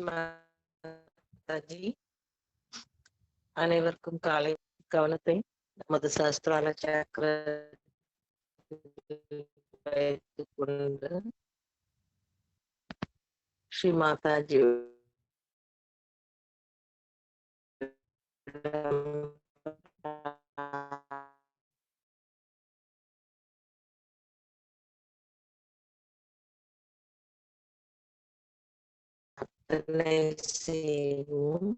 மாதாஜி அனைவருக்கும் காலை கவனத்தை நமது சாஸ்திரால சக்கர வைத்துக் கொண்டு ஸ்ரீ மாதாஜி செய்வோம்.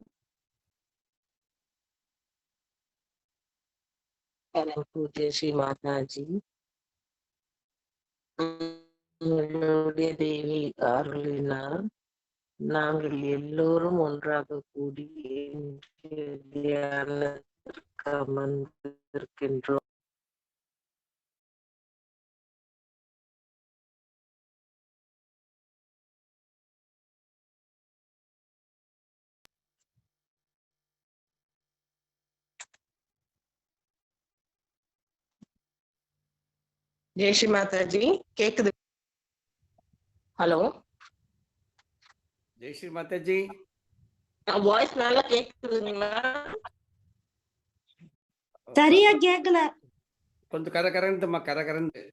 பூஜை ஸ்ரீ மாதாஜி உங்களுடைய தேவி அருளினால் நாங்கள் எல்லோரும் ஒன்றாக கூடி தியானத்திற்கு அமர்ந்திருக்கின்றோம். ஜெய் ஸ்ரீ மாதாஜி கேக்குது? ஹலோ, ஜெய் ஸ்ரீ மாதாஜி. வாய்ஸ் நல்லா கேக்குதுங்களா? சரியா கேக்கல, கொஞ்சம் கரகரந்துமா, கரகரந்து.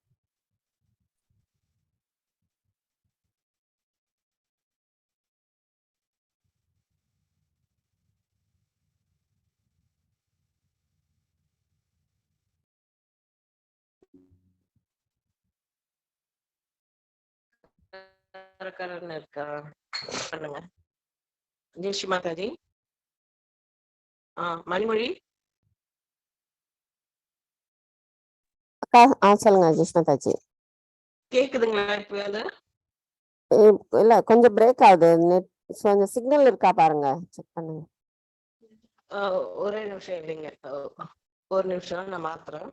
இருக்கா பண்ணுங்க. ஜெய் ஸ்ரீ மாதாஜி. மணிமொழி சொல்லுங்க ஜெய் மாதாஜி. கேக்குதுங்களா? இப்ப இல்ல, கொஞ்சம் பிரேக் ஆகுது. நெட் கொஞ்சம் சிக்னல் இருக்கா பாருங்க, செக் பண்ணுங்க. ஒரே நிமிஷம் இல்லைங்க, ஒரு நிமிஷம் நான் மாத்துறேன்.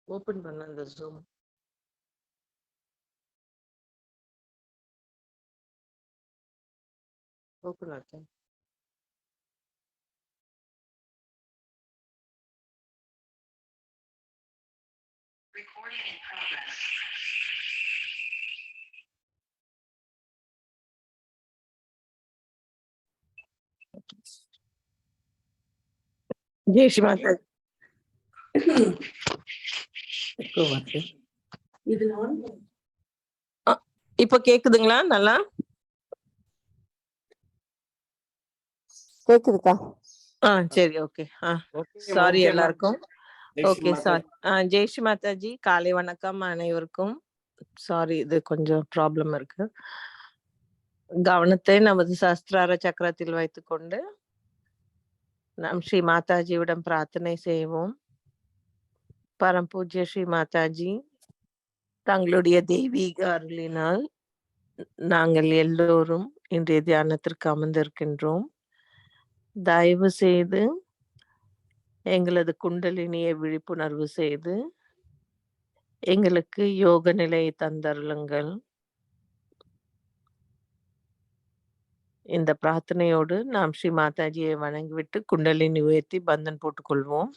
ஓபன் பண்ண இந்த ஜூம் ஓபன் ஆச்சு. Recording in progress. Jai Shri Mataji. இப்ப கேக்குதுங்களா? நல்லா கேக்குதுக்கா? சரி, ஓகே. சாரி எல்லாருக்கும். Okay, sorry. ஜெய் ஸ்ரீ மாதாஜி, காலை வணக்கம் அனைவருக்கும். சாரி, இது கொஞ்சம் ப்ராப்ளம் இருக்கு. கவனத்தை நமது சாஸ்திரார சக்கரத்தில் வைத்துக்கொண்டு நாம் ஸ்ரீ மாதாஜியிடம் பிரார்த்தனை செய்வோம். பரம் பூஜ்ய ஸ்ரீ மாதாஜி தங்களுடைய தெய்வீக அருளினால் நாங்கள் எல்லோரும் இன்றைய தியானத்திற்கு அமர்ந்திருக்கின்றோம். தயவு செய்து எங்களது குண்டலினியை விழிப்புணர்வு செய்து எங்களுக்கு யோக நிலையை தந்தருளுங்கள். இந்த பிரார்த்தனையோடு நாம் ஸ்ரீ மாதாஜியை வணங்கிவிட்டு குண்டலினி உயர்த்தி பந்தன் போட்டுக்கொள்வோம்.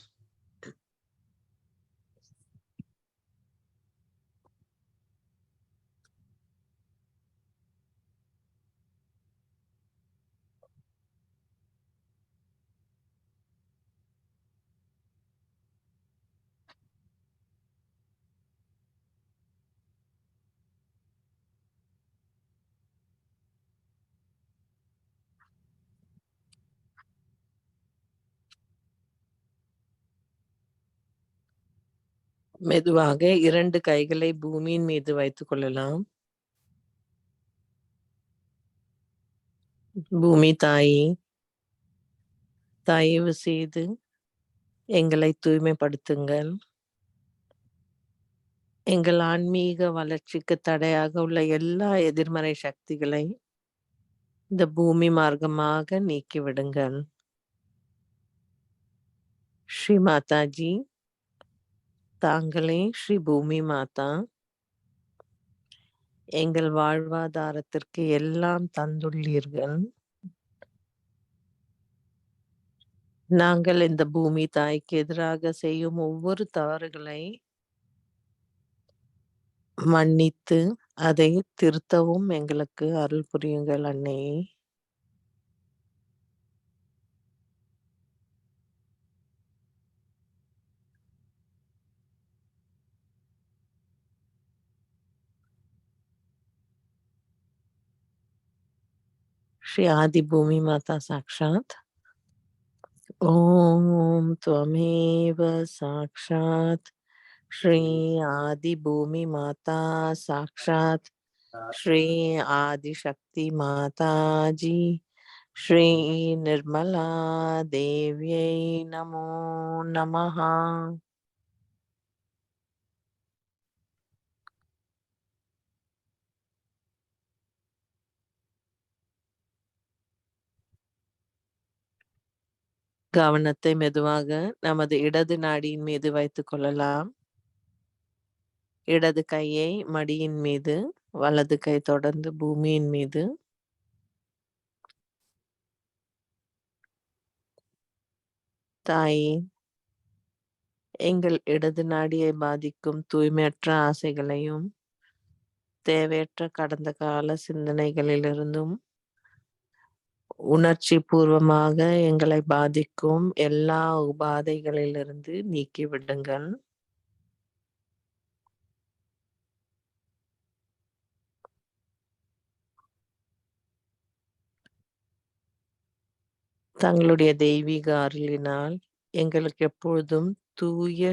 மெதுவாக 2 கைகளை பூமியின் மீது வைத்துக் கொள்ளலாம். பூமி தாயி, தயவு செய்து எங்களை தூய்மைப்படுத்துங்கள். எங்கள் ஆன்மீக வளர்ச்சிக்கு தடையாக உள்ள எல்லா எதிர்மறை சக்திகளை இந்த பூமி மார்க்கமாக நீக்கிவிடுங்கள். ஸ்ரீ மாதாஜி, தாங்களே ஸ்ரீ பூமி மாதா, எங்கள் வாழ்வாதாரத்திற்கு எல்லாம் தந்துள்ளீர்கள். நாங்கள் இந்த பூமி தாய்க்கு எதிராக செய்யும் ஒவ்வொரு தவறுகளை மன்னித்து அதை திருத்தவும் எங்களுக்கு அருள் புரியுங்கள் அன்னையே. श्री आदि भूमि माता साक्षात ओम त्वमेव साक्षात श्री आदि भूमि माता साक्षात श्री आदि शक्ति माता जी श्री निर्मला देव्यै नमो नमः. கவனத்தை மெதுவாக நமது இடது நாடியின் மீது வைத்துக் கொள்ளலாம். இடது கையை மடியின் மீது, வலது கை தொடர்ந்து பூமியின் மீது. தாயே, எங்கள் இடது நாடியை பாதிக்கும் தூய்மையற்ற ஆசைகளையும் தேவையற்ற கடந்த கால சிந்தனைகளிலிருந்தும் உணர்ச்சி பூர்வமாக எங்களை பாதிக்கும் எல்லா உபாதைகளிலிருந்து நீக்கிவிடுங்கள். தங்களுடைய தெய்வீக அருளினால் எங்களுக்கு எப்பொழுதும் தூய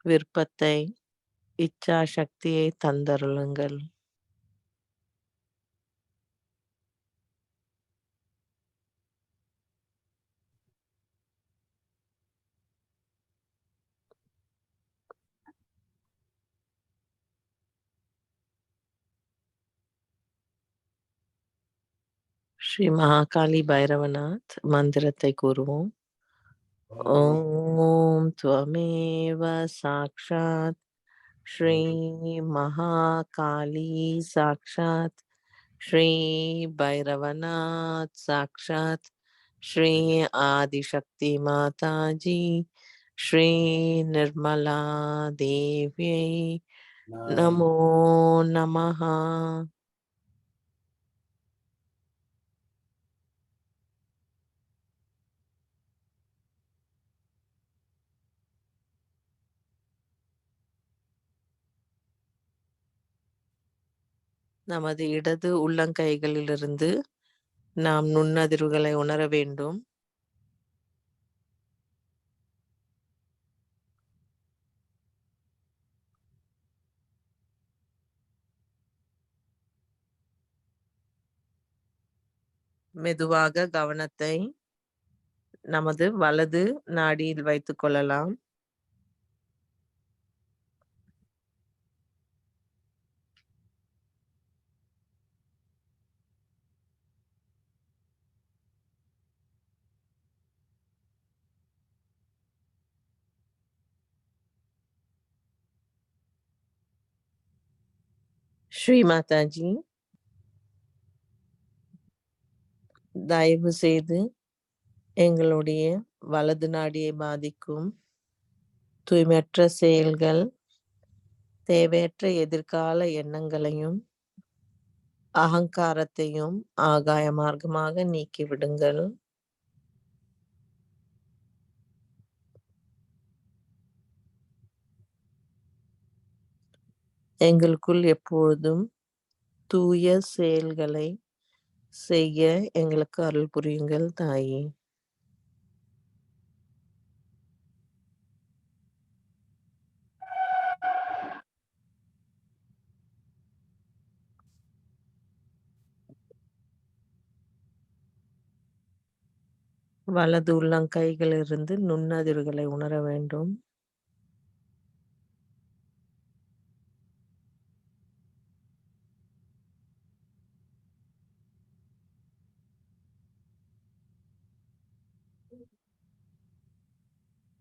விருப்பத்தை, இச்சா சக்தியை தந்தருளுங்கள். ஸ்ரீ மகாகாளி பைரவநாத் மந்திரத்தை கூறுவோம். ஓம் त्वमेव साक्षात् श्री महाकाली साक्षात् श्री भैरवनाथ साक्षात् श्री आदिशक्ति माता जी श्री निर्मला देव्यै नमो नमः. நமது இடது உள்ளங்கைகளிலிருந்து நாம் நுண்ணதிர்வுகளை உணர வேண்டும். மெதுவாக கவனத்தை நமது வலது நாடியில் வைத்துக் கொள்ளலாம். ஸ்ரீ மாதாஜி, தயவு செய்து எங்களுடைய வலது நாடியை பாதிக்கும் தூய்மையற்ற செயல்கள், தேவையற்ற எதிர்கால எண்ணங்களையும் அகங்காரத்தையும் ஆகாய மார்க்கமாக நீக்கிவிடுங்கள். எங்களுக்குள் எப்பொழுதும் தூய செயல்களை செய்ய எங்களுக்கு அருள் புரியுங்கள் தாயே. வலது உள்ளங்கைகளிலிருந்து நுண்ணதிர்வுகளை உணர வேண்டும்.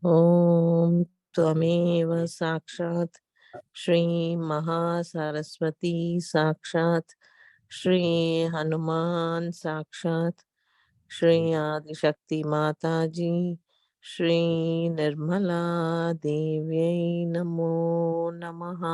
ॐ त्वमेव साक्षात् श्री महासरस्वती साक्षात् श्री हनुमान साक्षात् श्री आदिशक्ति माता जी श्री निर्मला देव्यै नमो नमः.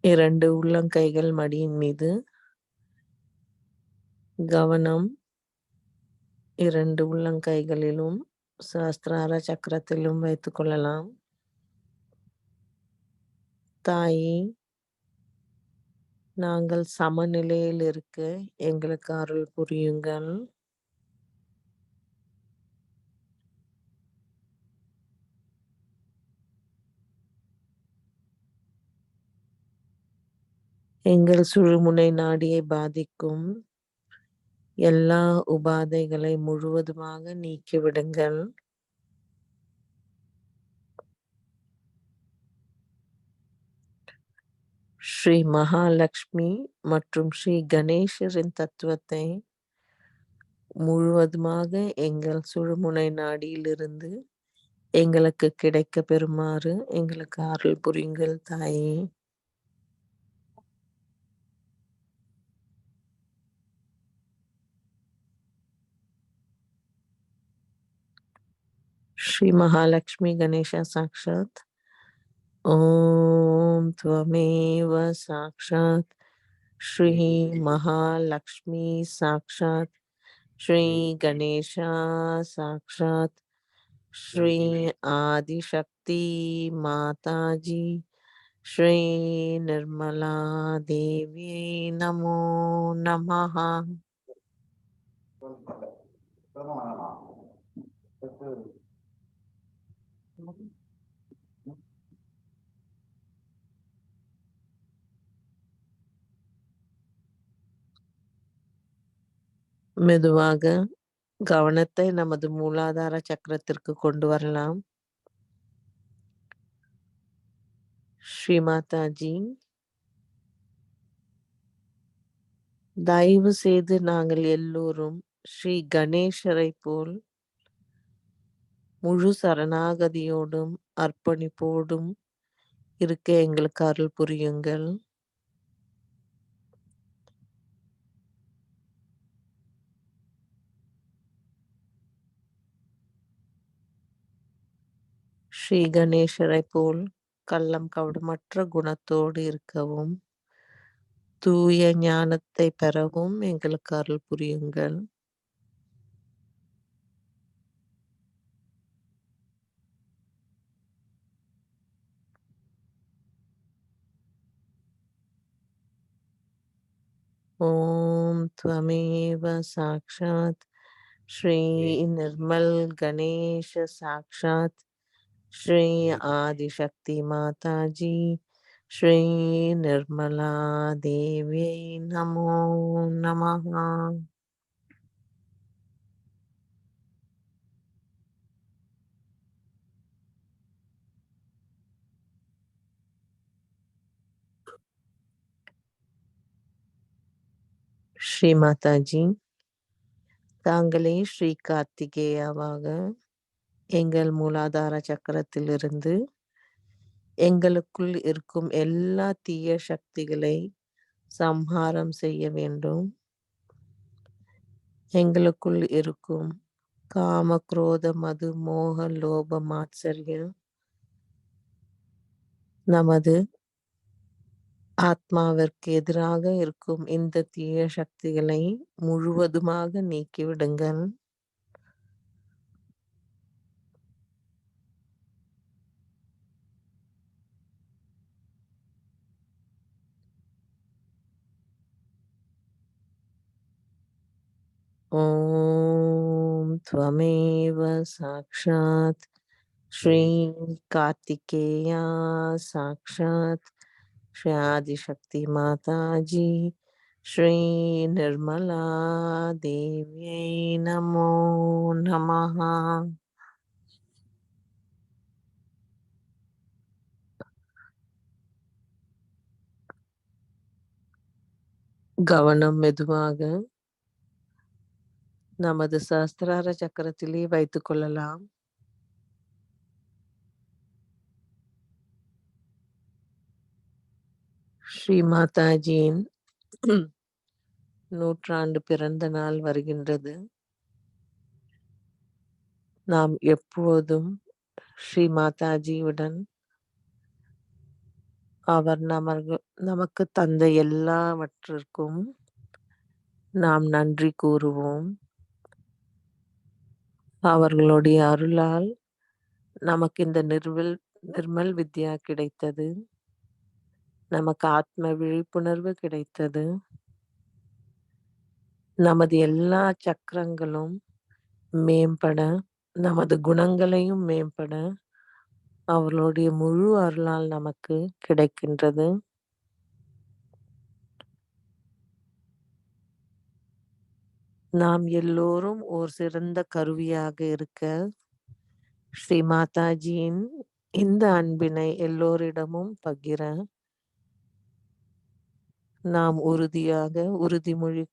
இரண்டு உள்ளங்கைகள் மடியின் மீது கவனம் இரண்டு உள்ளங்கைகளிலும் சஹஸ்ரார சக்கரத்திலும் வைத்துக் கொள்ளலாம். தாயே, நாங்கள் சமநிலையில் இருக்க எங்களுக்கு அருள் புரியுங்கள். எங்கள் சுழுமுனை நாடியை பாதிக்கும் எல்லா உபாதைகளை முழுவதுமாக நீக்கிவிடுங்கள். ஸ்ரீ மகாலட்சுமி மற்றும் ஸ்ரீ கணேசரின் தத்துவத்தை முழுவதுமாக எங்கள் சுழுமுனை நாடியிலிருந்து எங்களுக்கு கிடைக்க பெறுமாறு எங்களுக்கு அருள் புரியுங்கள் தாயே. श्री महालक्ष्मी गणेश साक्षात् ओम त्वमेव साक्षात् श्री महालक्ष्मी साक्षात् श्री गणेश साक्षात् श्री आदिशक्ति माता जी श्री निर्मला देवी नमो नमः. மெதுவாக கவனத்தை நமது மூலாதார சக்கரத்திற்கு கொண்டு வரலாம். ஸ்ரீ மாதாஜி, தயவு செய்து நாங்கள் எல்லோரும் ஸ்ரீ கணேசரை போல் முழு சரணாகதியோடும் அர்ப்பணிப்போடும் இருக்க எங்களுக்கு அருள் புரியுங்கள். ஸ்ரீ கணேசரை போல் கள்ளம் கவடமற்ற குணத்தோடு இருக்கவும் தூய ஞானத்தை பெறவும் எங்களுக்கு அருள் புரியுங்கள். ஓம் त्वमेव साक्षात् श्री निर्मल गणेश साक्षात् श्री आदिशक्ति माता जी श्री निर्मला देवी नमो नमः. ஸ்ரீ மாதாஜி, தாங்களே ஸ்ரீ கார்த்திகேயாவாக எங்கள் மூலாதார சக்கரத்திலிருந்து எங்களுக்குள் இருக்கும் எல்லா தீய சக்திகளை சம்ஹாரம் செய்ய வேண்டும். எங்களுக்குள் இருக்கும் காம குரோத மது மோக லோப மாத்சரியம் நமது ஆத்மாவிற்கு எதிராக இருக்கும் இந்த தீய சக்திகளை முழுவதுமாக நீக்கிவிடுங்கள். ஓம் त्वमेव साक्षात् श्री कार्तिकेया साक्षात् श्री आदिशक्ति माता जी ஸ்ரீ நிர்மலா தேவியை நமோ நமஹ. கவனம் மெதுவாக நமது சஹஸ்ரார சக்கரத்திலே வைத்துக் கொள்ளலாம். ஸ்ரீ மாதாஜியின் 100 பிறந்த நாள் வருகின்றது. நாம் எப்போதும் ஸ்ரீ மாதாஜியுடன் அவர் நமக்கு தந்த எல்லாவற்றிற்கும் நாம் நன்றி கூறுவோம். அவர்களுடைய அருளால் நமக்கு இந்த நிர்மல் வித்யா கிடைத்தது. நமக்கு ஆத்ம விழிப்புணர்வு கிடைத்தது. நமது எல்லா சக்கரங்களும் மேம்பட, நமது குணங்களையும் மேம்பட அவர்களுடைய முழு அருளால் நமக்கு கிடைக்கின்றது. நாம் எல்லோரும் ஓர் சிறந்த கருவியாக இருக்க ஸ்ரீ மாதாஜியின் இந்த அன்பினை எல்லோரிடமும் பகிர நாம் உறுதியாக உறுதிமொழி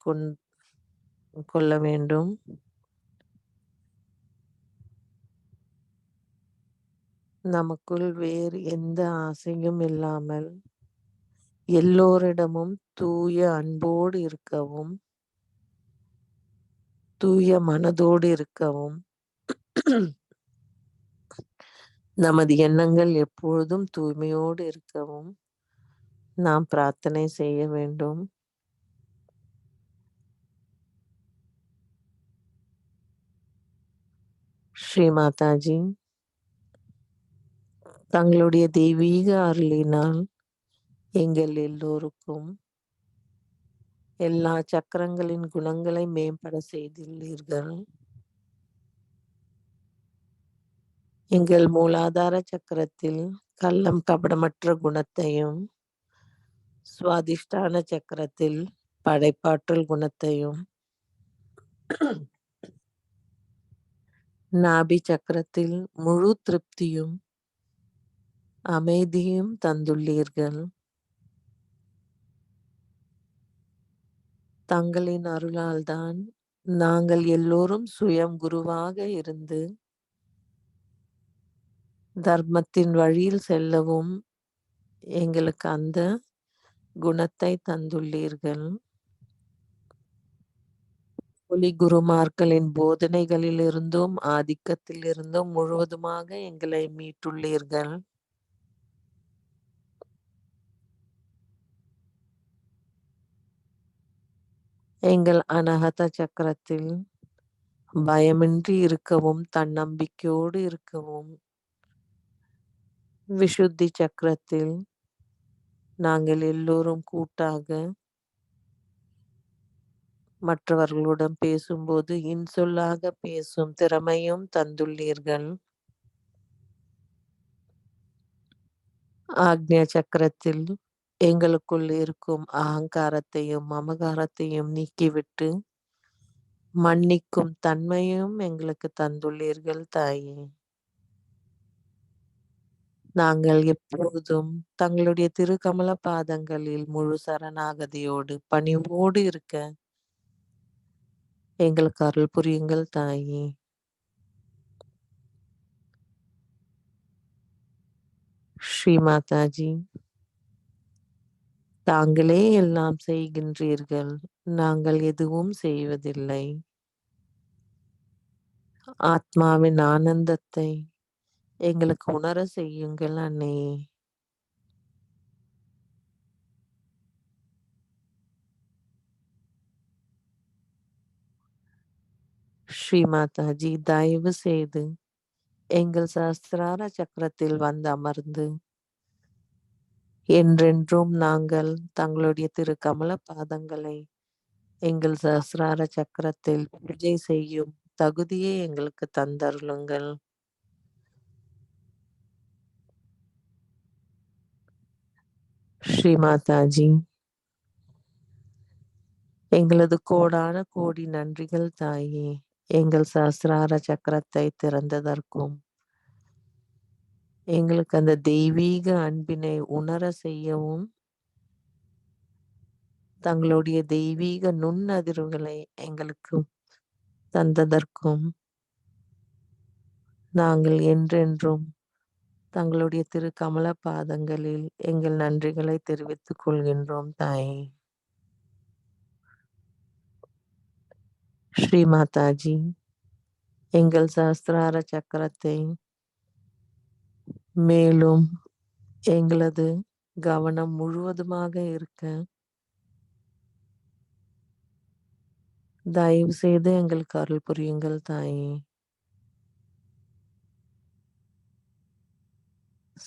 கொள்ள வேண்டும். நமக்குள் வேறு எந்த ஆசையும் இல்லாமல் எல்லோரிடமும் தூய அன்போடு இருக்கவும், தூய மனதோடு இருக்கவும், நமது எண்ணங்கள் எப்பொழுதும் தூய்மையோடு இருக்கவும் நாம் பிரார்த்தனை செய்ய வேண்டும். ஸ்ரீ மாதாஜி தங்களுடைய தெய்வீக அருளினால் எங்கள் எல்லோருக்கும் எல்லா சக்கரங்களின் குணங்களை மேம்பட செய்துள்ளீர்கள். எங்கள் மூலாதார சக்கரத்தில் கள்ளம் கபடமற்ற குணத்தையும், சுவாதிஷ்டான சக்கரத்தில் படைப்பாற்றல் குணத்தையும், நாபி சக்கரத்தில் முழு திருப்தியும் அமைதியும் தந்துள்ளீர்கள். தங்களின் அருளால்தான் நாங்கள் எல்லோரும் சுயம் குருவாக இருந்து தர்மத்தின் வழியில் செல்லவும் எங்களுக்கு அந்த குணத்தை தந்துள்ளீர்கள். ஒளி குருமார்களின் போதனைகளிலிருந்தும் ஆதிக்கத்திலிருந்தும் முழுவதுமாக எங்களை மீட்டுள்ளீர்கள். எங்கள் அனகத சக்கரத்தில் பயமின்றி இருக்கவும், தன்னம்பிக்கையோடு இருக்கவும், விஷுத்தி சக்கரத்தில் நாங்கள் எல்லோரும் கூட்டாக மற்றவர்களுடன் பேசும்போது இன்சொல்லாக பேசும் திறமையும் தந்துள்ளீர்கள். ஆக்ஞா சக்கரத்தில் எங்களுக்குள் இருக்கும் அகங்காரத்தையும் மமகாரத்தையும் நீக்கிவிட்டு மன்னிக்கும் தன்மையும் எங்களுக்கு தந்துள்ளீர்கள் தாயே. நாங்கள் எப்பொழுதும் தங்களுடைய திருக்கமல பாதங்களில் முழு சரணாகதியோடு பணிவோடு இருக்க எங்களுக்கு அருள் புரியுங்கள் தாயே. ஸ்ரீ மாதாஜி தாங்களே எல்லாம் செய்கின்றீர்கள், நாங்கள் எதுவும் செய்வதில்லை. ஆத்மாவின் ஆனந்தத்தை எங்களுக்கு உணர செய்யுங்கள் அன்னையே. ஸ்ரீ மாதாஜி தயவு செய்து எங்கள் சஹஸ்ரார சக்கரத்தில் வந்து அமர்ந்து என்றென்றும் நாங்கள் தங்களுடைய திரு கமல பாதங்களை எங்கள் சஹஸ்ரார சக்கரத்தில் பூஜை செய்யும் தகுதியை எங்களுக்கு தந்தருளுங்கள். ஸ்ரீ மாதாஜி எங்களது கோடான கோடி நன்றிகள் தாயே. எங்கள் சஹஸ்ரார சக்கரத்தை திறந்ததற்கும் எங்களுக்கு அந்த தெய்வீக அன்பினை உணர செய்யவும் தங்களுடைய தெய்வீக நுண்ணதிர்வுகளை எங்களுக்கு தந்ததற்கும் நாங்கள் என்றென்றும் தங்களுடைய திரு கமல பாதங்களில் எங்கள் நன்றிகளை தெரிவித்துக் கொள்கின்றோம் தாயே. ஸ்ரீ மாதாஜி, எங்கள் சஹஸ்ரார சக்கரத்தை மேலும் எங்களது கவனம் முழுவதுமாக இருக்க தயவு செய்து எங்களுக்கு அருள் புரியுங்கள் தாயே.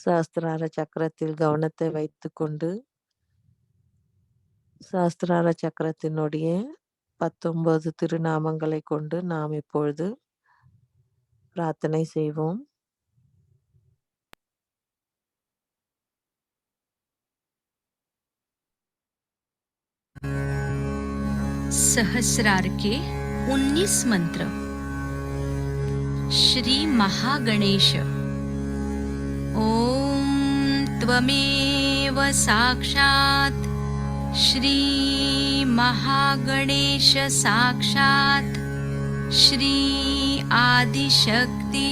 சஹஸ்ரார சக்கரத்தில் கவனத்தை வைத்துக்கொண்டு சஹஸ்ரார சக்கரத்தினுடைய 19 திருநாமங்களை கொண்டு நாம் இப்பொழுது பிரார்த்தனை செய்வோம். सहस्रार के 19 मंत्र। श्री महागणेश। ओम त्वमेव साक्षात् श्री महागणेश साक्षात् श्री आदिशक्ति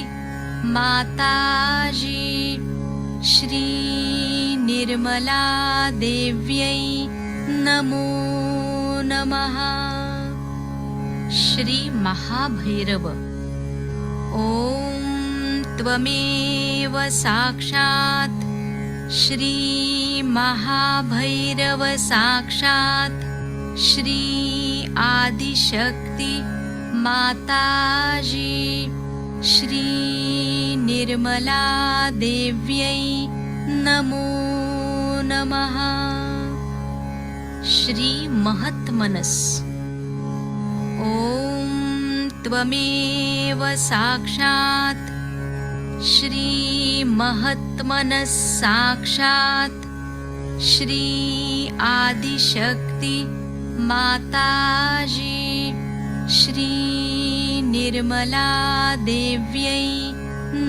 माताजी श्री निर्मला देव्यै नमो नमः। श्री महाभैरव। ओम त्वमेव साक्षात् श्री महाभैरव साक्षात् श्री आदिशक्ति माताजी श्री निर्मला देव्यै नमो नमः। श्री महत्मनस। ओम त्वमेव साक्षात् श्री महत्मनस साक्षात् श्री आदिशक्ति माताजी श्री निर्मला देव्यै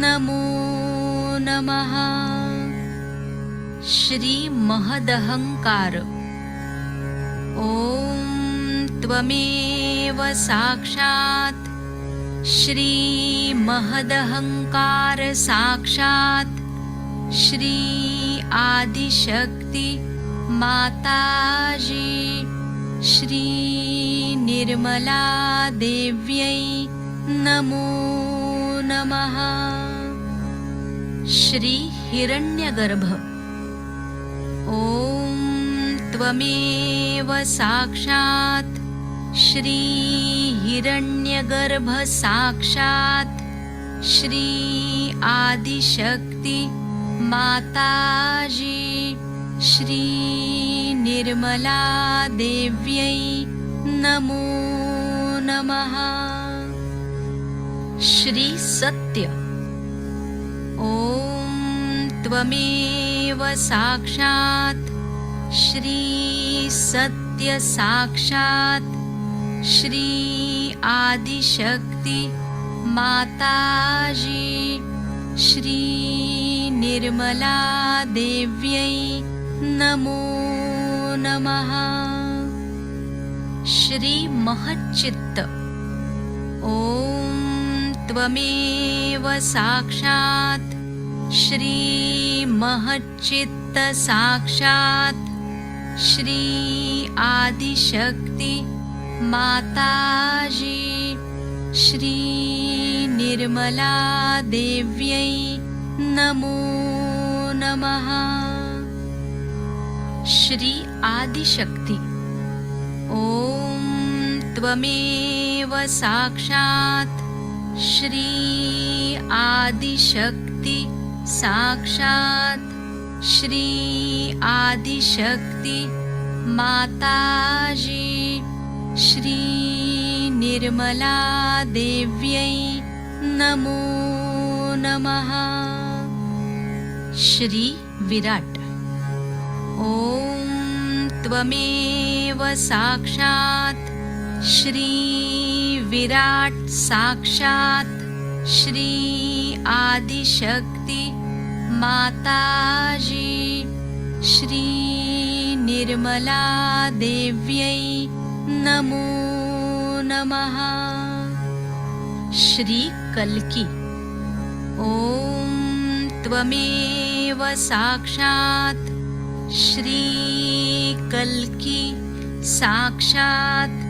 नमो नमः। श्री महदहंकार। ओम त्वमेव साक्षात् श्री महदहंकार साक्षात् श्री आदिशक्ति माताजी श्री निर्मला देव्यै नमो नमः। श्री हिरण्यगर्भ। ओम त्वमेव साक्षात् श्री हिरण्यगर्भ साक्षात् श्री आदिशक्ति माताजी श्री निर्मला देव्यै नमो नमः। श्री सत्य। ओम त्वमेव साक्षात् श्री सत्य साक्षात् श्री आदिशक्ति माताजी श्री निर्मला देव्यै नमो नमः। श्री महच्चित्त। ओम त्वमेव साक्षात् श्री महच्चित्त साक्षात् श्री आदिशक्ति माताजी श्री निर्मला देव्यै नमो नमः। श्री आदिशक्ति। ओम त्वमेव साक्षात् श्री आदिशक्ति साक्षात् श्री आदिशक्ति माताजी श्री निर्मला देव्यै नमो नमः। श्री विराट। ओम त्वमेव साक्षात् श्री विराट साक्षात् श्री आदिशक्ति माताजी श्री निर्मला देव्यै नमो नमः। श्री कल्की ॐ त्वमेव साक्षात् श्री कल्की साक्षात्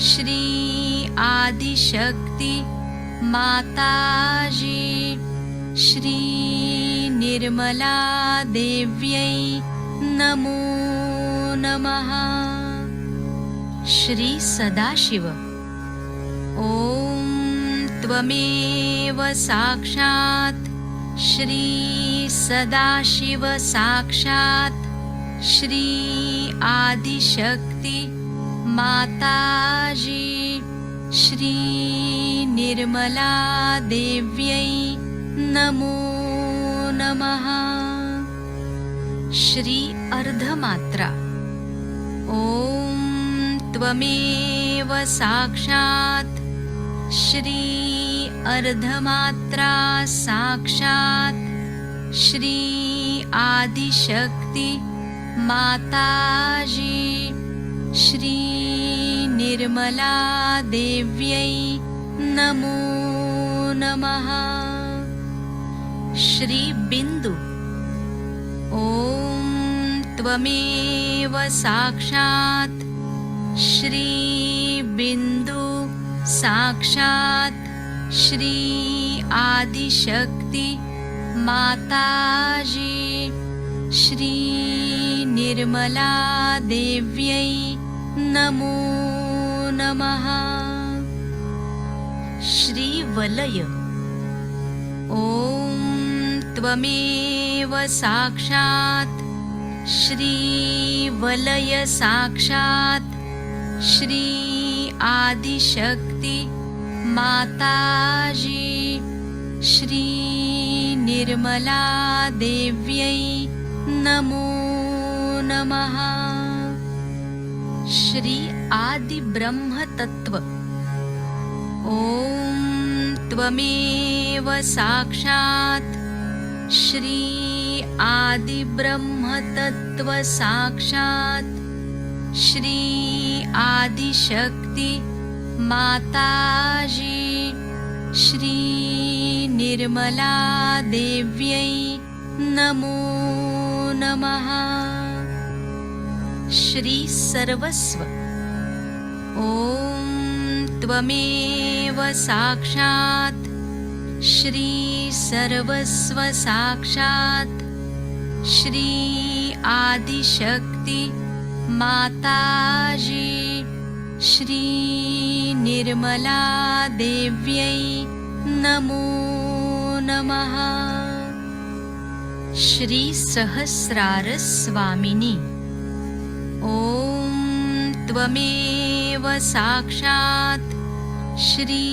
श्री आदिशक्ति माताजी श्री निर्मला देव्यै नमो नमः। श्री सदाशिव ॐ त्वमेव साक्षात् श्री सदाशिव साक्षात् श्री आदिशक्ति माताजी श्री निर्मला देव्यै नमो नमः। श्री अर्धमात्रा ॐ त्वमेव साक्षात् श्री अर्धमात्रा साक्षात् श्री आदिशक्ति माताजी श्री निर्मला देव्यै नमो नमः। श्री बिंदु ॐ त्वमेव साक्षात् श्री बिंदु साक्षात् श्री आदिशक्ति माताजी श्री निर्मला देव्यै नमो नमः। श्री वलय ॐ त्वमेव साक्षात् श्री वलय साक्षात् श्री आदिशक्ति माताजी श्री निर्मला देव्यै नमो नमः। श्री आदि ब्रह्म तत्व ॐ त्वमेव साक्षात् श्री आदि ब्रह्म तत्व साक्षात् श्री आदिशक्ति माताजी श्री निर्मला देव्यै नमो नमः। श्री सर्वस्व ॐ त्वमेव साक्षात् श्री सर्वस्व साक्षात् श्री आदिशक्ति माताजी श्री निर्मला देव्यै नमो नमः। श्री सहस्रार स्वामिनी ॐ त्वमेव साक्षात् श्री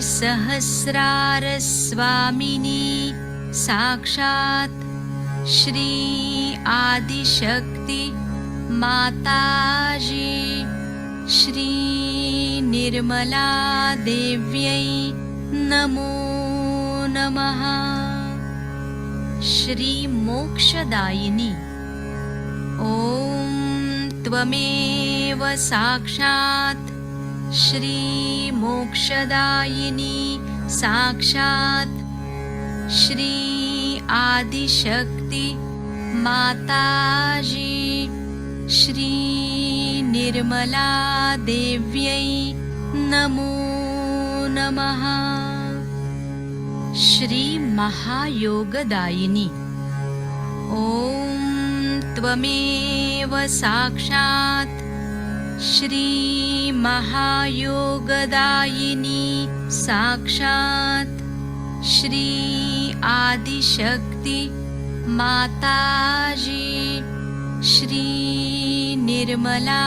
सहस्रार स्वामिनी साक्षात् श्री आदिशक्ति माताजी श्री निर्मला देव्यै नमो नमः। श्री मोक्षदायिनी ॐ त्वमेव साक्षात् श्री मोक्षदायिनी साक्षात् श्री आदिशक्ति माताजी श्री निर्मला देव्यै नमो नमः। श्री महायोगदायिनी ॐ त्वमेव साक्षात् श्री महायोगदायिनी साक्षात् श्री आदिशक्ति माताजी श्री निर्मला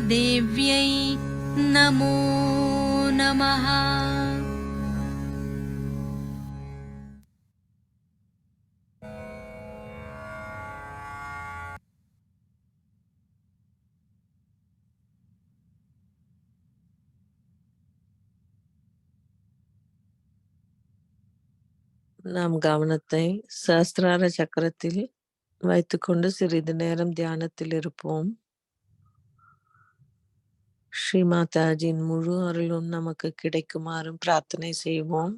देव्यै नमो नमः। நாம் கவனத்தை சஹஸ்ரார சக்கரத்தில் வைத்துக்கொண்டு சிறிது நேரம் தியானத்தில் இருப்போம். ஸ்ரீ மாதாஜியின் முழு அருளும் நமக்கு கிடைக்குமாறும் பிரார்த்தனை செய்வோம்.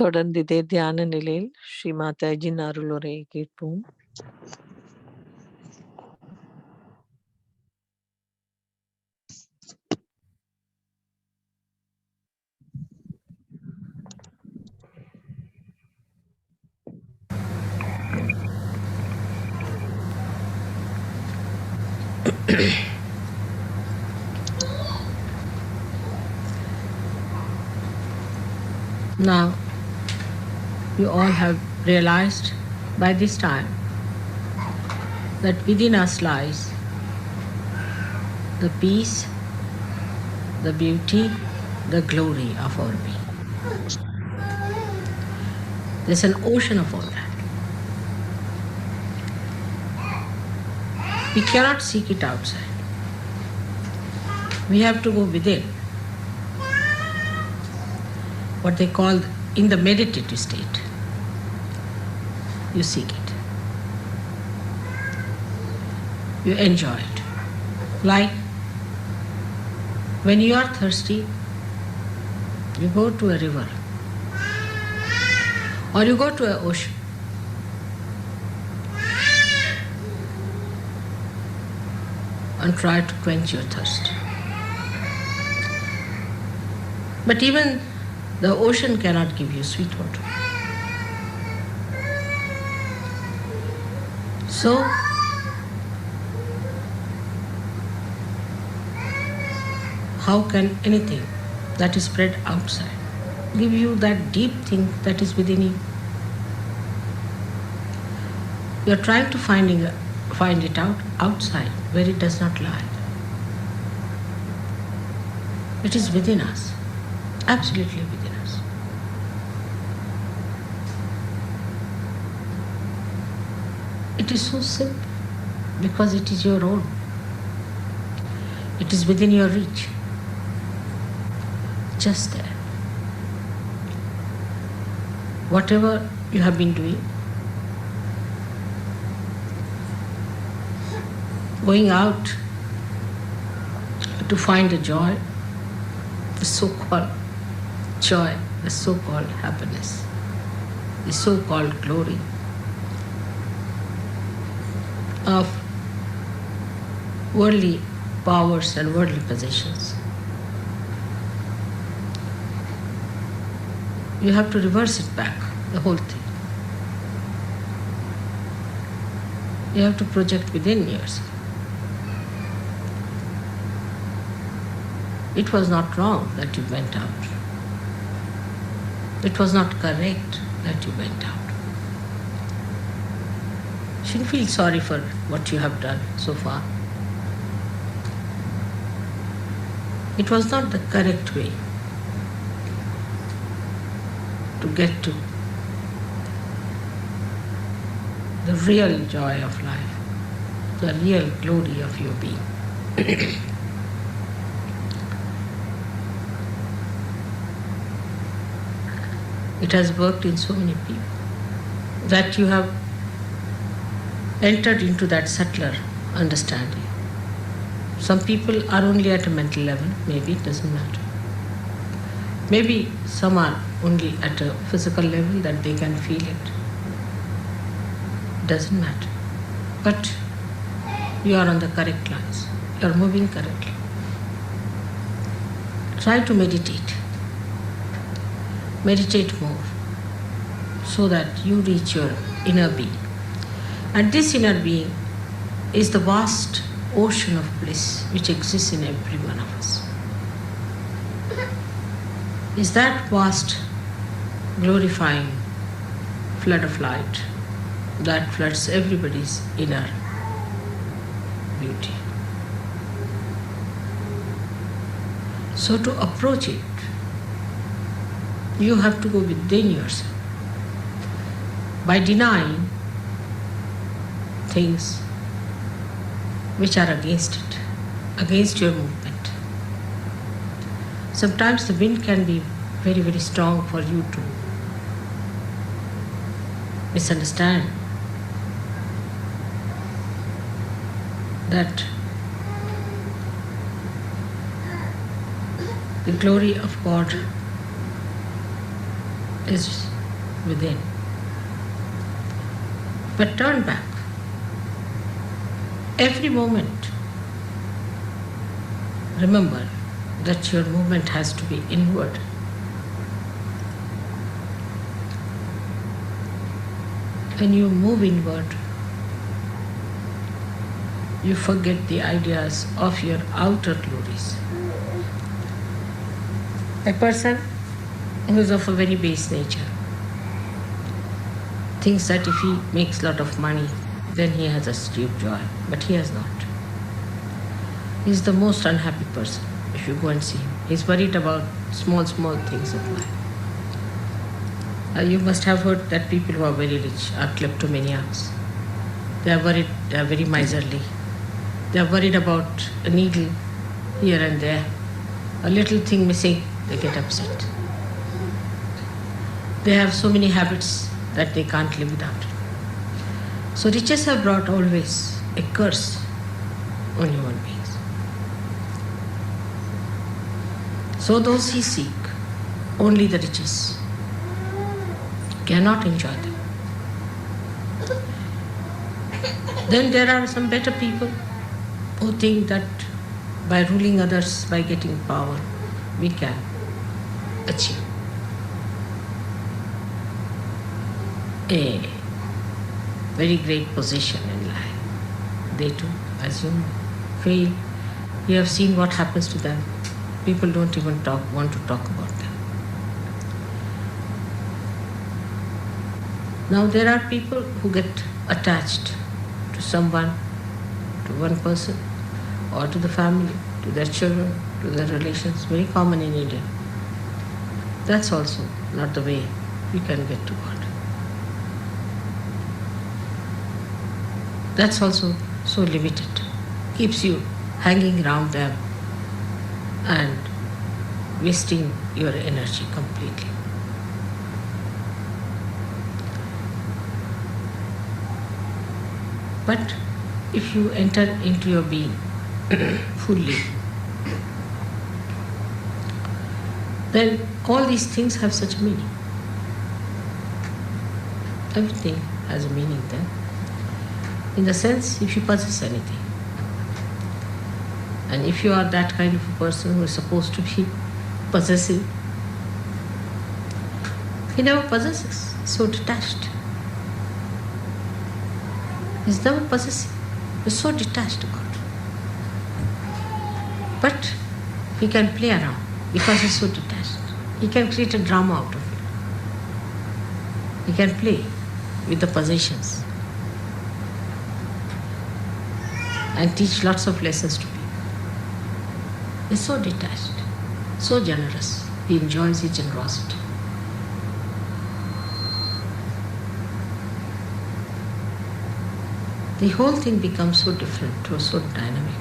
தொடர்ந்து இதே தியான நிலையில் ஸ்ரீ மாதாஜியின் அருளுரையை கேட்போம். Now, you all have realized by this time that within us lies the peace, the beauty, the glory of our being. There's an ocean of all that. We cannot seek it outside. We have to go within. What they call in the meditative state. You seek it. You enjoy it. Like when you are thirsty, you go to a river or you go to an ocean. And try to quench your thirst. But even the ocean cannot give you sweet water. So, how can anything that is spread outside give you that deep thing that is within you? You are trying to find it out outside where it does not lie. It is within us, absolutely within us. It is so simple because it is your own. It is within your reach, just there. Whatever you have been doing, going out to find the joy, the so-called joy, the so-called happiness, the so-called glory of worldly powers and worldly possessions. You have to reverse it back, the whole thing. You have to project within yourself. It was not wrong that you went out. It was not correct that you went out. You shouldn't feel sorry for what you have done so far. It was not the correct way to get to the real joy of life, the real glory of your being. It has worked in so many people that you have entered into that subtler understanding. Some people are only at a mental level, maybe it doesn't matter. Maybe some are only at a physical level that they can feel it. Doesn't matter. But you are on the correct lines. You are moving correctly. Try to meditate. Meditate more so that you reach your inner being. And this inner being is the vast ocean of bliss which exists in every one of us. Is that vast, glorifying flood of light that floods everybody's inner beauty. So to approach it, you have to go within yourself by denying things which are against it, against your movement. Sometimes the wind can be very, very strong for you to misunderstand that the glory of God is within. But turn back. Every moment, remember that your movement has to be inward. When you move inward, you forget the ideas of your outer glories. A person who is of a very base nature thinks that if he makes a lot of money, then he has a deep joy, but he has not. He is the most unhappy person if you go and see him. He is worried about small things of life. You must have heard that people who are very rich are kleptomaniacs. They are worried, they are very miserly. They are worried about a needle here and there. A little thing missing, they get upset. They have so many habits that they can't live without it. So riches have brought always a curse on human beings. So those who seek only the riches cannot enjoy them. Then there are some better people who think that by ruling others, by getting power, we can achieve a very great position in life. They too, as you fail. You have seen what happens to them. People don't even want to talk about them. Now there are people who get attached to someone, to one person, or to the family, to their children, to their relations. Very common in India. That's also not the way you can get to God. That's also so limited. Keeps you hanging around them and wasting your energy completely. But if you enter into your being fully, then all these things have such a meaning. Everything has a meaning then. In the sense, if you possess anything, and if you are that kind of a person who is supposed to be possessive, he never possesses, so detached. He's never possessive, he's so detached about it. But he can play around because he's so detached. He can create a drama out of it. He can play with the possessions and teach lots of lessons to people. is so detached, so generous. He enjoys his generosity. The whole thing becomes so different, so dynamic.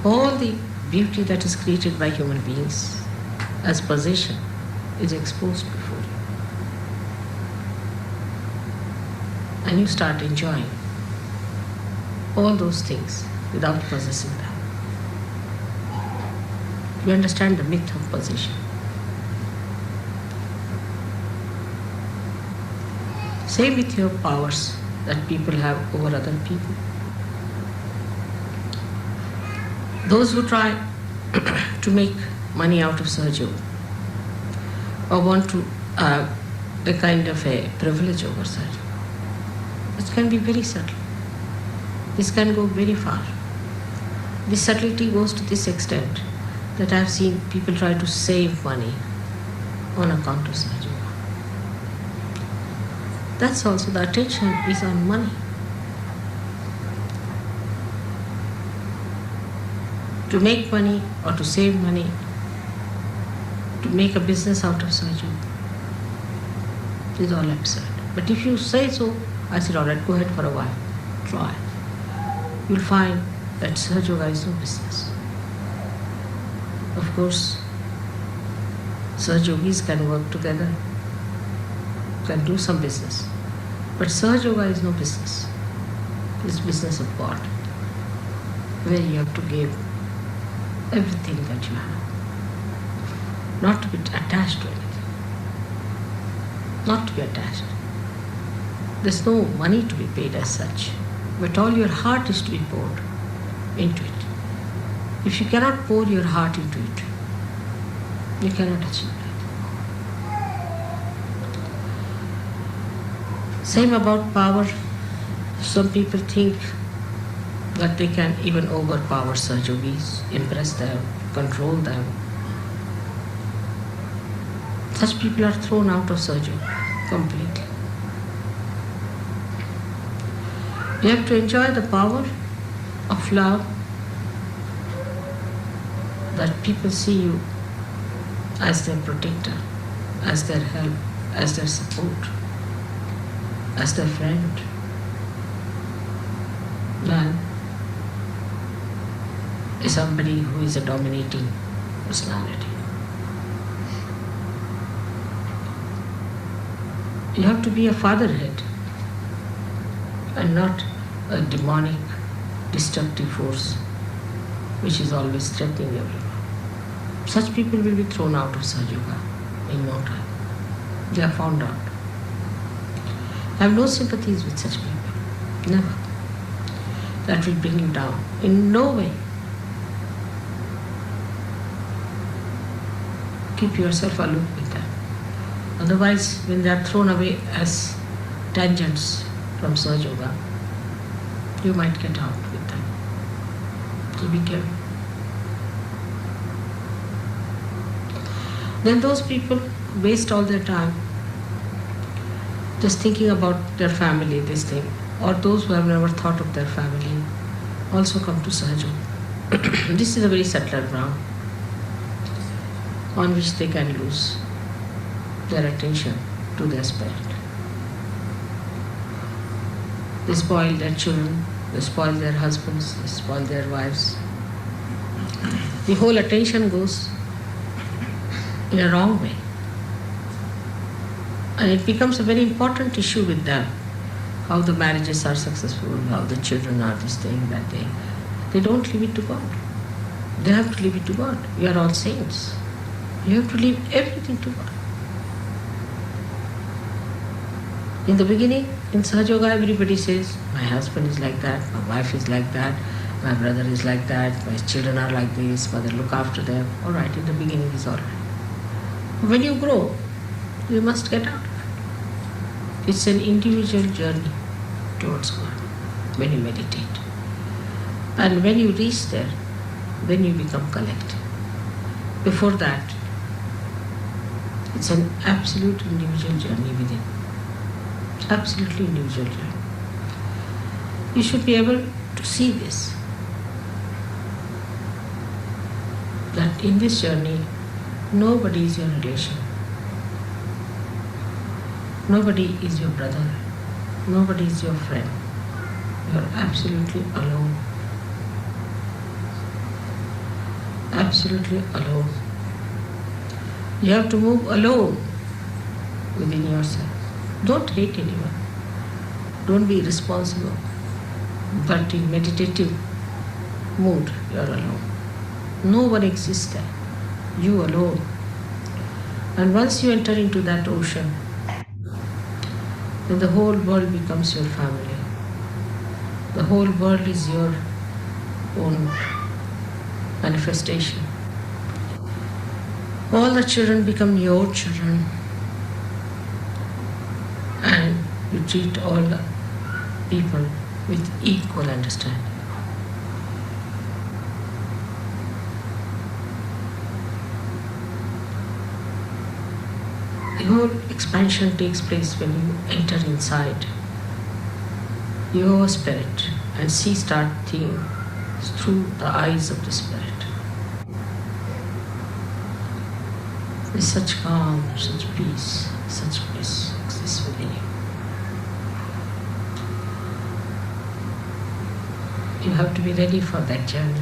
All the beauty that is created by human beings as possession is exposed before you. And you start enjoying all those things without possessing them. You understand the myth of possession. Same with your powers that people have over other people. Those who try to make money out of Sahajya or want to have a kind of a privilege over Sahajya, it can be very subtle. This can go very far. This subtlety goes to this extent that I have seen people try to save money on account of Sahajya. That's also the attention is on money. To make money or to save money, to make a business out of Sahajya is all absurd. But if you say so, I said, all right, go ahead for a while, try. You'll find that Sahajya is no business. Of course, Sahajyogis can work together, can do some business. But Sahajya is no business. It's business of God, where you have to give everything that you have. Not to be attached to anything. Not to be attached. There's no money to be paid as such, but all your heart is to be poured into it. If you cannot pour your heart into it, you cannot achieve that. Same about power. Some people think that they can even overpower Sahajyogis, impress them, control them. Such people are thrown out of Sahajya completely. You have to enjoy the power of love, that people see you as their protector, as their help, as their support, as their friend. Man is somebody who is a dominating personality. You have to be a fatherhead and not a demonic, destructive force which is always threatening everyone. Such people will be thrown out of Sahajya in no time. They are found out. I have no sympathies with such people. Never. That will bring you down. In no way. Keep yourself aloof with them. Otherwise, when they are thrown away as tangents from Sahajya, you might get out with them. So be careful. Then those people waste all their time just thinking about their family, this thing, or those who have never thought of their family also come to Sahajya. This is a very subtle ground on which they can lose their attention to their spirit. They spoil their children, they spoil their husbands, they spoil their wives. The whole attention goes in a wrong way. And it becomes a very important issue with them, how the marriages are successful, how the children are this thing, that thing. They don't leave it to God. They have to leave it to God. We are all saints. You have to leave everything to God. In the beginning, in Sahajya, everybody says, my husband is like that, my wife is like that, my brother is like that, my children are like this, mother look after them. All right, in the beginning is all right. When you grow, you must get out of it. It's an individual journey towards God when you meditate. And when you reach there, then you become collective. Before that, it's an absolute individual journey within. Absolutely individual journey. You should be able to see this. that in this journey, nobody is your relation. Nobody is your brother. Nobody is your friend. You are absolutely alone. Absolutely alone. You have to move alone within yourself. Don't hate anyone. Don't be irresponsible. But in meditative mood, you are alone. No one exists there. You alone. And once you enter into that ocean, then the whole world becomes your family. The whole world is your own manifestation. All the children become your children, and you treat all the people with equal understanding. The whole expansion takes place when you enter inside your spirit and start seeing through the eyes of the spirit. With such calm, such peace, such bliss exists within you. You have to be ready for that journey.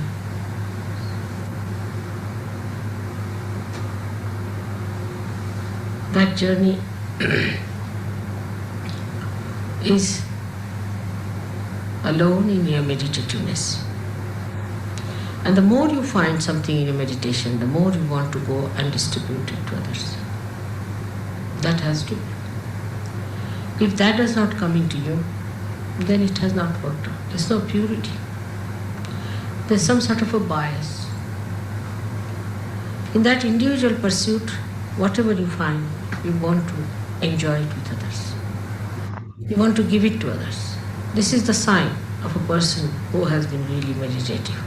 That journey is alone in your meditativeness. And the more you find something in your meditation, the more you want to go and distribute it to others. That has to be. If that is not coming to you, then it has not worked out. There's no purity. There's some sort of a bias. In that individual pursuit, whatever you find, you want to enjoy it with others. You want to give it to others. This is the sign of a person who has been really meditative.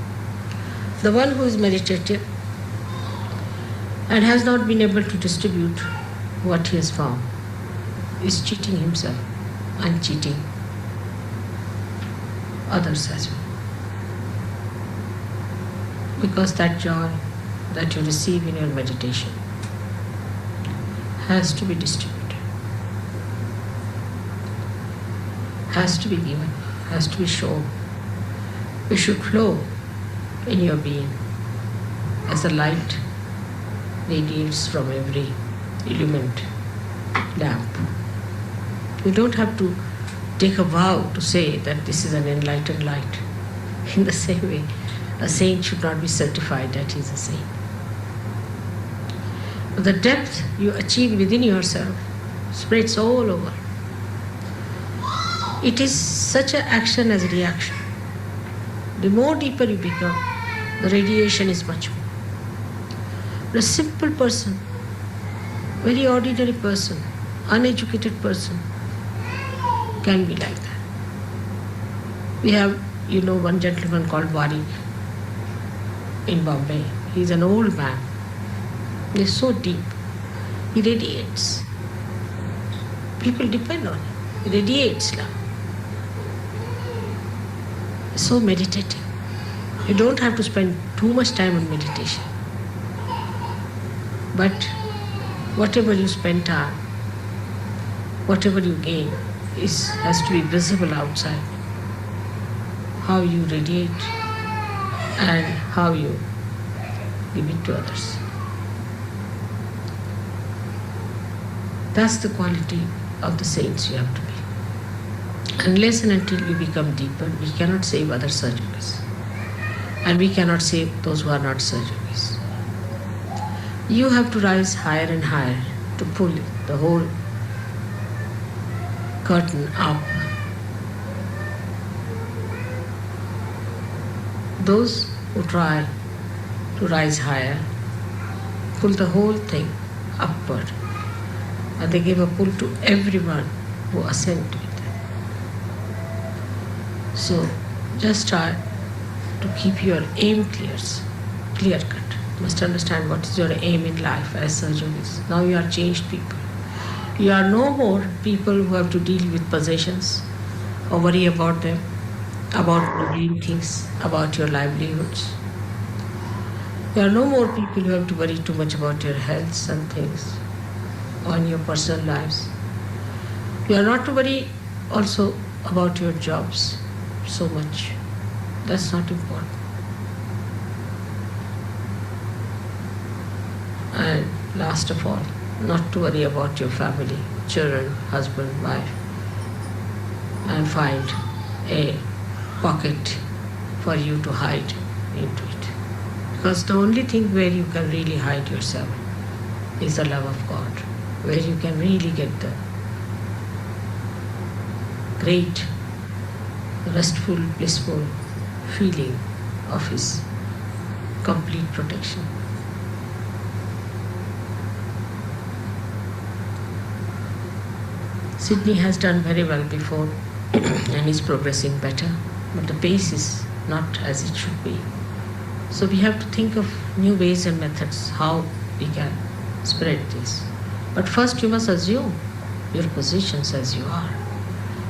The one who is meditative and has not been able to distribute what he has found is cheating himself and cheating others as well. Because that joy that you receive in your meditation has to be distributed, has to be given, has to be shown. It should flow in your being as the light radiates from every illumined lamp. You don't have to take a vow to say that this is an enlightened light. In the same way, a saint should not be certified that he is a saint. But the depth you achieve within yourself spreads all over. It is such an action as a reaction. The more deeper you become, the radiation is much more. But a simple person, very ordinary person, uneducated person can be like that. We have, one gentleman called Wari in Bombay. He's an old man. He's so deep. He radiates. People depend on him. He radiates love. So meditative. You don't have to spend too much time on meditation. But whatever you spend time, whatever you gain, has to be visible outside. How you radiate and how you give it to others. That's the quality of the saints you have to be. Unless and until you become deeper, we cannot save other surgeries. And we cannot save those who are not surgeries. You have to rise higher and higher to pull the whole curtain up. Those who try to rise higher pull the whole thing upward. And they give a pull to everyone who ascend to it. So just try to keep your aim clear cut. You must understand what is your aim in life as surgeons. Now you are changed people. You are no more people who have to deal with possessions or worry about them, about doing things, about your livelihoods. There are no more people who have to worry too much about your health and things on your personal lives. You are not to worry also about your jobs so much. That's not important. And last of all, not to worry about your family, children, husband, wife, and find a pocket for you to hide into it. Because the only thing where you can really hide yourself is the love of God, where you can really get the great, restful, blissful feeling of His complete protection. Sydney has done very well before and is progressing better, but the pace is not as it should be. So we have to think of new ways and methods how we can spread this. But first you must assume your positions as you are.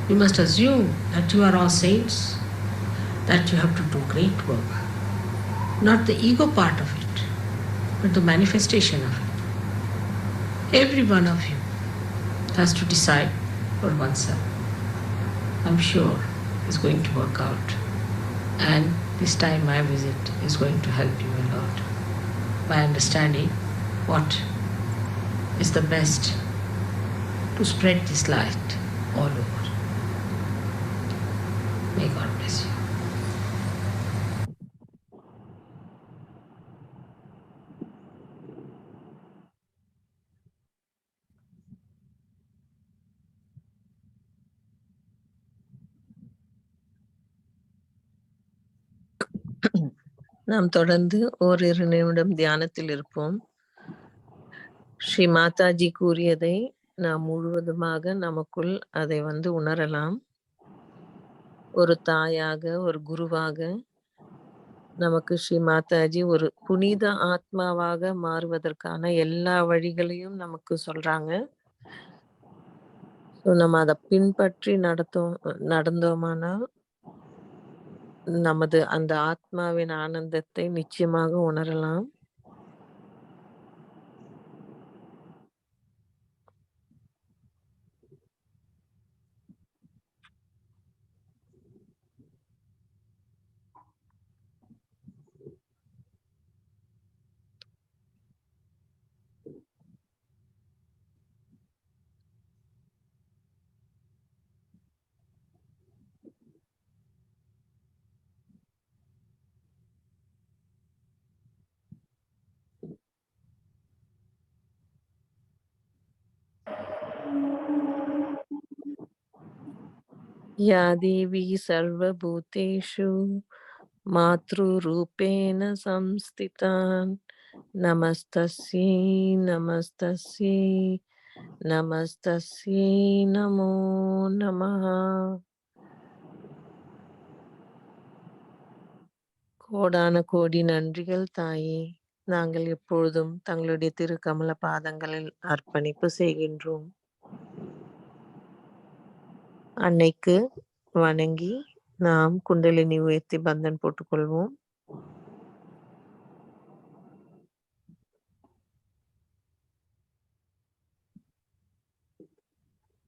You must assume that you are all saints, that you have to do great work. Not the ego part of it, but the manifestation of it. Every one of you has to decide for oneself. I'm sure it's going to work out. And this time my visit is going to help you a lot by understanding what is the best to spread this light all over. May God bless you. நாம் தொடர்ந்து ஓரிரு நிமிடம் தியானத்தில் இருப்போம். ஸ்ரீ மாதாஜி கூறியதை நாம் முழுவதுமாக நமக்குள் அதை உணரலாம். ஒரு தாயாக, ஒரு குருவாக நமக்கு ஸ்ரீ மாதாஜி ஒரு புனித ஆத்மாவாக மாறுவதற்கான எல்லா வழிகளையும் நமக்கு சொல்றாங்க. நம்ம அதை பின்பற்றி நடந்தோமானால் நமது அந்த ஆத்மாவின் ஆனந்தத்தை நிச்சயமாக உணரலாம். या देवी सर्वभूतेषु मातृरूपेण संस्थितान् नमस्तस्यै नमस्तस्यै नमस्तस्यै नमो नमः. கோடான கோடி நன்றிகள் தாயே. நாங்கள் எப்பொழுதும் தங்களுடைய திருக்கமல பாதங்களில் அர்ப்பணிப்பு செய்கின்றோம். அன்னைக்கு வணங்கி நாம் குண்டலினி உயர்த்தி பந்தன் போட்டுக்கொள்வோம்.